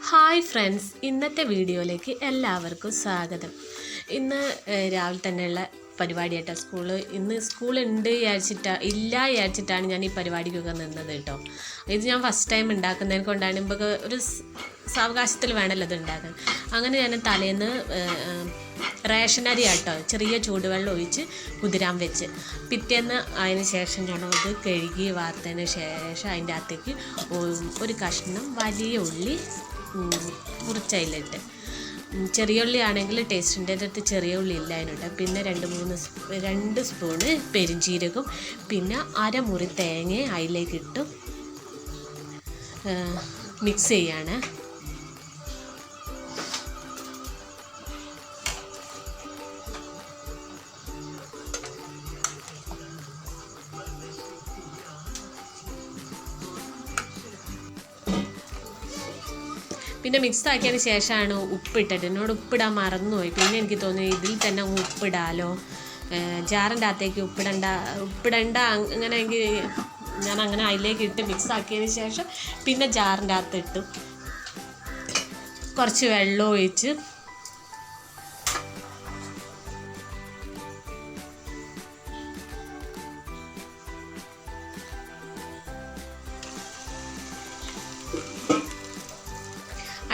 Hi friends, ഇന്നത്തെ വീഡിയോയിലേക്ക് എല്ലാവർക്കും സ്വാഗതം. ഇന്ന് രാവിലെ തന്നെയുള്ള പരിപാടിയായിട്ടാണ് ഇന്ന് സ്കൂളുണ്ട് വിചാരിച്ചിട്ടാണ് ഞാൻ ഈ പരിപാടിക്കൊക്കെ നിന്നത് കേട്ടോ. ഇത് ഞാൻ ഫസ്റ്റ് ടൈം ഉണ്ടാക്കുന്നതിനെ കൊണ്ടാണ് നമുക്ക് ഒരു സാവകാശത്തിൽ വേണമല്ലോ ഇത് ഉണ്ടാക്കാൻ. അങ്ങനെ ഞാൻ തലേന്ന് റേഷനരി ആട്ടോ ചെറിയ ചൂടുവെള്ളം ഒഴിച്ച് കുതിരാൻ വെച്ച് പിറ്റേന്ന് അതിന് ശേഷം ഞാൻ അത് കഴുകി വാർത്തതിന് ശേഷം അതിൻ്റെ അകത്തേക്ക് ഒരു കഷ്ണം വലിയ ഉള്ളി മുറിച്ചതിലിട്ട്, ചെറിയ ഉള്ളി ആണെങ്കിൽ ടേസ്റ്റിൻ്റെ അടുത്ത് ചെറിയ ഉള്ളി ഇല്ല അതിനുണ്ട്. പിന്നെ 2 സ്പൂണ് പെരുംജീരകം, പിന്നെ അരമുറി തേങ്ങ അതിലേക്ക് ഇട്ട് മിക്സ് ചെയ്യാണ്. പിന്നെ മിക്സ് ആക്കിയതിന് ശേഷമാണ് ഉപ്പിട്ടിട്ട്, എന്നോട് ഉപ്പിടാൻ മറന്നുപോയി. പിന്നെ എനിക്ക് തോന്നി ഇതിൽ തന്നെ ഉപ്പിടാലോ, ജാറിൻ്റെ അകത്തേക്ക് ഉപ്പിടണ്ട അങ്ങനെ എങ്കിൽ ഞാൻ അങ്ങനെ അതിലേക്ക് ഇട്ട് മിക്സ് ആക്കിയതിന് ശേഷം പിന്നെ ജാറിൻ്റെ അകത്തിട്ടു കുറച്ച് വെള്ളം ഒഴിച്ച്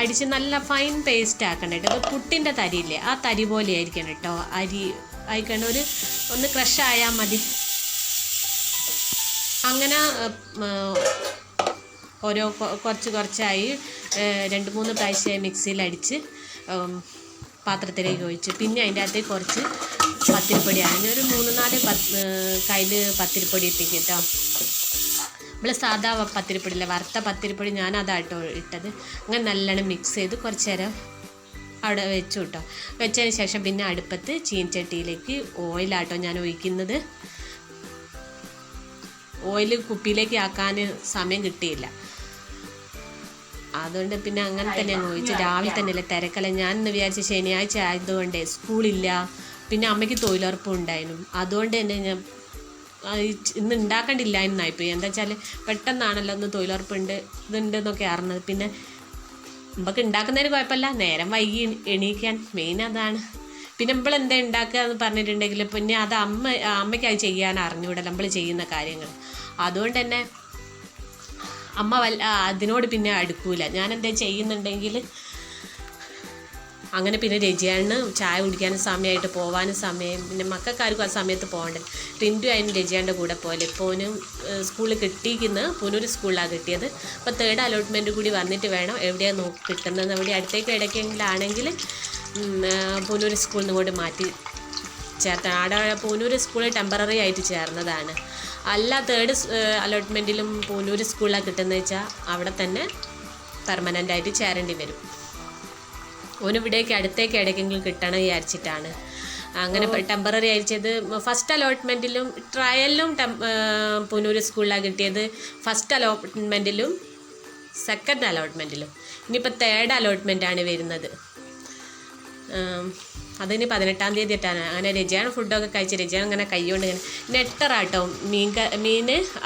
അടിച്ച് നല്ല ഫൈൻ പേസ്റ്റ് ആക്കണം കേട്ടോ. ഇപ്പോൾ പുട്ടിൻ്റെ തരിയില്ലേ, ആ തരി പോലെ ആയിരിക്കണം കേട്ടോ. അരി ആയിക്കണ്ട ഒന്ന് ക്രഷ് ആയാൽ മതി. അങ്ങനെ കുറച്ചായി 2-3 പ്രാവശ്യം മിക്സിയിൽ അടിച്ച് പാത്രത്തിലേക്ക് ഒഴിച്ച്, പിന്നെ അതിൻ്റെ അകത്തേക്ക് കുറച്ച് പത്തിരിപ്പൊടിയാണ്. ഒരു 3-4 കയ്യിൽ പത്തിരിപ്പൊടി ഇട്ടിട്ട് കേട്ടോ. നമ്മൾ സാധാ പത്തിരിപ്പൊടിയില്ല, വറുത്ത പത്തിരിപ്പൊടി ഞാൻ അതാട്ടോ ഇട്ടത്. അങ്ങനെ നല്ലോണം മിക്സ് ചെയ്ത് കുറച്ച് നേരം അവിടെ വെച്ചു കേട്ടോ. വെച്ചതിന് ശേഷം പിന്നെ അടുപ്പത്ത് ചീനച്ചട്ടിയിലേക്ക് ഓയിലാട്ടോ ഞാൻ ഒഴിക്കുന്നത്. ഓയിൽ കുപ്പിയിലേക്ക് ആക്കാൻ സമയം കിട്ടിയില്ല, അതുകൊണ്ട് പിന്നെ അങ്ങനെ തന്നെ അങ്ങ് ഒഴിച്ച്. രാവിലെ തന്നെയല്ലേ തിരക്കല്ല. ഞാൻ ഇന്ന് വിചാരിച്ച ശനിയാഴ്ച ആയതുകൊണ്ട് സ്കൂളില്ല, പിന്നെ അമ്മയ്ക്ക് തൊഴിലുറപ്പും ഉണ്ടായിരുന്നു. അതുകൊണ്ട് തന്നെ ഞാൻ ഇന്ന് ഉണ്ടാക്കേണ്ടില്ല എന്നായിപ്പോയി. എന്താ വെച്ചാൽ പെട്ടെന്നാണല്ലോ ഒന്ന് തൊഴിലുറപ്പുണ്ട് ഇതുണ്ടെന്നൊക്കെ അറിഞ്ഞത്. പിന്നെ നമുക്ക് ഉണ്ടാക്കുന്നതിന് കുഴപ്പമില്ല, നേരം വൈകി എണീക്കാൻ മെയിൻ അതാണ്. പിന്നെ നമ്മൾ എന്താ ഉണ്ടാക്കുക എന്ന് പറഞ്ഞിട്ടുണ്ടെങ്കിൽ പിന്നെ അത് അമ്മയ്ക്ക് അത് ചെയ്യാൻ അറിഞ്ഞൂടെ നമ്മൾ ചെയ്യുന്ന കാര്യങ്ങൾ. അതുകൊണ്ട് തന്നെ അമ്മ അതിനോട് പിന്നെ അടുക്കൂല. ഞാൻ എന്താ ചെയ്യുന്നുണ്ടെങ്കിൽ അങ്ങനെ. പിന്നെ രജിയാണ് ചായ കുടിക്കാനും സമയമായിട്ട് പോകാനും സമയം, പിന്നെ മക്കൾക്കാർക്കും ആ സമയത്ത് പോകണ്ടേ. റിൻറ്റു അതിന് രജിയാൻ്റെ കൂടെ പോലെ. പൂനും സ്കൂളിൽ കിട്ടിയിരിക്കുന്നത് പൂനൂർ സ്കൂളിലാണ് കിട്ടിയത്. അപ്പോൾ 3rd അലോട്ട്മെൻറ്റ് കൂടി വന്നിട്ട് വേണം എവിടെയാണ് കിട്ടുന്നത്. എവിടെ അടുത്തേക്ക് ഇടയ്ക്കെങ്കിലാണെങ്കിൽ പൂനൂർ സ്കൂളിൽ നിന്ന് കൂടി മാറ്റി ചേർത്താണ്. അവിടെ പൂനൂർ സ്കൂളിൽ ടെമ്പററി ആയിട്ട് ചേർന്നതാണ്. അല്ല 3rd അലോട്ട്മെൻറ്റിലും പൂനൂർ സ്കൂളിലാണ് കിട്ടുന്നത് വെച്ചാൽ അവിടെ തന്നെ പെർമനൻ്റായിട്ട് ചേരേണ്ടി വരും. ഓനിവിടേക്ക് അടുത്തേക്ക് ഇടയ്ക്കെങ്കിലും കിട്ടണം വിചാരിച്ചിട്ടാണ് അങ്ങനെ ടെമ്പററി അയച്ചത്. ഫസ്റ്റ് അലോട്ട്മെൻറ്റിലും ട്രയലിലും പൂനൂർ സ്കൂളിലാണ് കിട്ടിയത്. ഫസ്റ്റ് അലോട്ട്മെൻറ്റിലും 2nd അലോട്ട്മെൻറ്റിലും. ഇനിയിപ്പോൾ 3rd അലോട്ട്മെൻറ്റാണ് വരുന്നത്. അതിന് 18-ാം തീയതി ഇട്ടാണ്. അങ്ങനെ രജിയാണ് ഫുഡൊക്കെ കഴിച്ച് രജിയാണ് അങ്ങനെ കൈകൊണ്ട് ഇങ്ങനെ നെട്ടറാട്ടോ മീൻ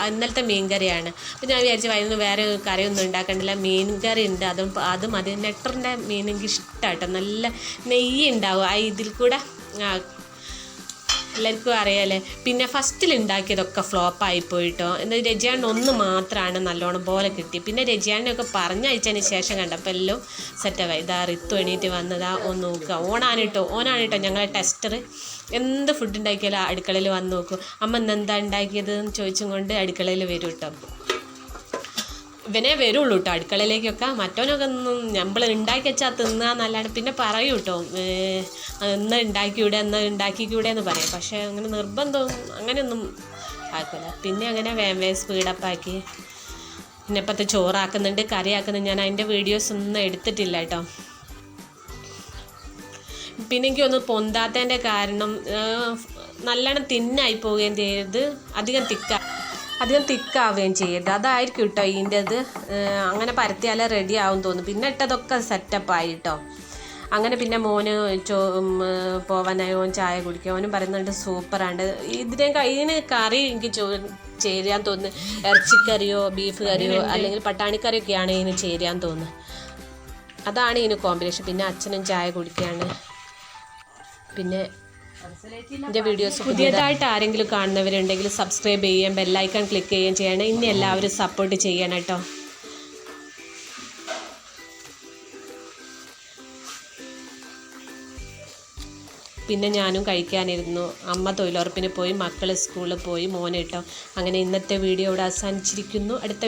ഇന്നലത്തെ മീൻ കറിയാണ്. അപ്പോൾ ഞാൻ വിചാരിച്ചു വൈകുന്നേരം വേറെ കറിയൊന്നും ഉണ്ടാക്കണ്ടില്ല, മീൻ കറി ഉണ്ട്, അത് മതി. നെട്ടറിൻ്റെ മീൻ എനിക്ക് ഇഷ്ടമാട്ടോ. നല്ല നെയ്യ് ഉണ്ടാവും ആ ഇതിൽ കൂടെ, എല്ലാവർക്കും അറിയാമല്ലേ. പിന്നെ ഫസ്റ്റിൽ ഉണ്ടാക്കിയതൊക്കെ ഫ്ലോപ്പായിപ്പോയിട്ടോ. എന്നാൽ രജിയാണിന് ഒന്ന് മാത്രമാണ് നല്ലോണം പോലെ കിട്ടി. പിന്നെ രജിയാണിനൊക്കെ പറഞ്ഞയച്ചതിന് ശേഷം കണ്ടപ്പോൾ എല്ലാം സെറ്റായി. ഇതാ റിത്തു എണീറ്റ് വന്നതാ ഒന്ന് നോക്കുക. ഓനാണ് ഞങ്ങളെ ടെസ്റ്റർ. എന്ത് ഫുഡ് ഉണ്ടാക്കിയാലും അടുക്കളയിൽ വന്ന് നോക്കും. അമ്മ ഇന്നെന്താ ഉണ്ടാക്കിയത് എന്ന് ചോദിച്ചും കൊണ്ട് അടുക്കളയിൽ വരും കേട്ടോ. ഇവനെ വരുള്ളൂ കേട്ടോ അടുക്കളയിലേക്കൊക്കെ. മറ്റവനൊക്കെ ഒന്നും നമ്മൾ ഉണ്ടാക്കി വെച്ചാൽ തിന്നാന്നല്ലാണ്ട് പിന്നെ പറയൂ കേട്ടോ, എന്ന് ഉണ്ടാക്കിക്കൂടെ എന്ന് പറയും. പക്ഷേ അങ്ങനെ നിർബന്ധം അങ്ങനെയൊന്നും ആക്കില്ല. പിന്നെ അങ്ങനെ വേഗം സ്പീഡപ്പാക്കി പിന്നെ ഇപ്പോഴത്തെ ചോറാക്കുന്നുണ്ട്, കറിയാക്കുന്നുണ്ട്. ഞാൻ അതിൻ്റെ വീഡിയോസ് ഒന്നും എടുത്തിട്ടില്ല കേട്ടോ. പിന്നെ എനിക്കൊന്ന് പൊന്താത്തതിൻ്റെ കാരണം നല്ലോണം തിന്നായി പോവുകയും ചെയ്യരുത്, അധികം തിക്കാവുകയും ചെയ്യരുത്. അതായിരിക്കും കേട്ടോ ഇതിൻ്റെത്. അങ്ങനെ പരത്തിയാലേ റെഡി ആവും തോന്നും. പിന്നെ ഇട്ടതൊക്കെ സെറ്റപ്പായി കേട്ടോ. അങ്ങനെ പിന്നെ മോന് പോവാനായി ഓൻ ചായ കുടിക്കുക. ഓനും പറയുന്നുണ്ട് സൂപ്പറാണ്ട്. ഇതിന് കറി എനിക്ക് ചേരാൻ തോന്നുന്നു. ഇറച്ചിക്കറിയോ ബീഫ് കറിയോ അല്ലെങ്കിൽ പട്ടാണിക്കറിയൊക്കെയാണ് ഇതിന് ചേരാൻ തോന്നുന്നത്. അതാണ് ഇതിന് കോമ്പിനേഷൻ. പിന്നെ അച്ഛനും ചായ കുടിക്കുകയാണ്. പിന്നെ എൻ്റെ വീഡിയോസ് പുതിയതായിട്ട് ആരെങ്കിലും കാണുന്നവരുണ്ടെങ്കിൽ സബ്സ്ക്രൈബ് ചെയ്യുകയും ബെല്ലൈക്കൺ ക്ലിക്ക് ചെയ്യുകയും ചെയ്യണം. ഇനി എല്ലാവരും സപ്പോർട്ട് ചെയ്യണം കേട്ടോ. പിന്നെ ഞാനും കഴിക്കാനിരുന്നു. അമ്മ തൊഴിലുറപ്പിന് പോയി, മക്കൾ സ്കൂളിൽ പോയി, മോനെ കേട്ടോ. അങ്ങനെ ഇന്നത്തെ വീഡിയോ ഇവിടെ അവസാനിച്ചിരിക്കുന്നു. അടുത്ത